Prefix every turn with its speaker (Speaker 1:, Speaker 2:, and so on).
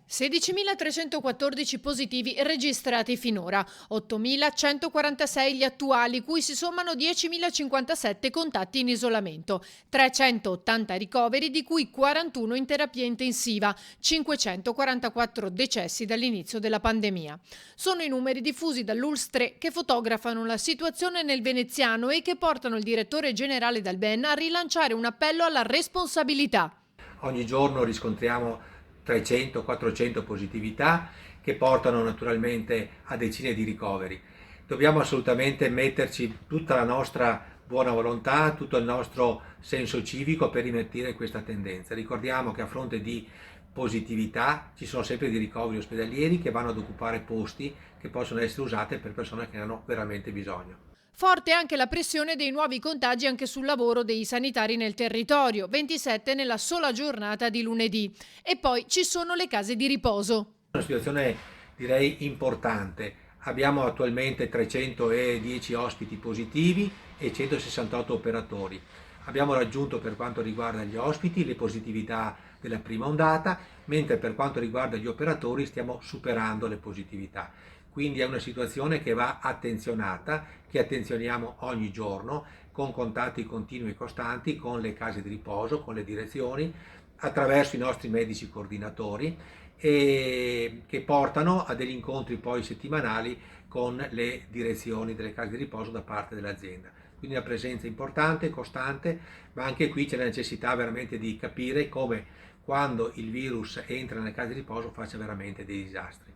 Speaker 1: 16.314 positivi registrati finora, 8.146 gli attuali, cui si sommano 10.057 contatti in isolamento, 380 ricoveri, di cui 41 in terapia intensiva, 544 decessi dall'inizio della pandemia. Sono i numeri diffusi dall'ULSS 3 che fotografano la situazione nel veneziano e che portano il direttore generale Dalben a rilanciare un appello alla responsabilità.
Speaker 2: Ogni giorno riscontriamo 300-400 positività che portano naturalmente a decine di ricoveri. Dobbiamo assolutamente metterci tutta la nostra buona volontà, tutto il nostro senso civico per invertire questa tendenza. Ricordiamo che a fronte di positività ci sono sempre dei ricoveri ospedalieri che vanno ad occupare posti che possono essere usati per persone che ne hanno veramente bisogno.
Speaker 1: Forte anche la pressione dei nuovi contagi anche sul lavoro dei sanitari nel territorio, 27 nella sola giornata di lunedì. E poi ci sono le case di riposo.
Speaker 2: Una situazione direi importante. Abbiamo attualmente 310 ospiti positivi e 168 operatori. Abbiamo raggiunto per quanto riguarda gli ospiti le positività della prima ondata, mentre per quanto riguarda gli operatori stiamo superando le positività. Quindi è una situazione che va attenzionata, che attenzioniamo ogni giorno, con contatti continui e costanti con le case di riposo, con le direzioni, attraverso i nostri medici coordinatori e che portano a degli incontri poi settimanali con le direzioni delle case di riposo da parte dell'azienda. Quindi una presenza importante, costante, ma anche qui c'è la necessità veramente di capire come quando il virus entra nelle case di riposo faccia veramente dei disastri.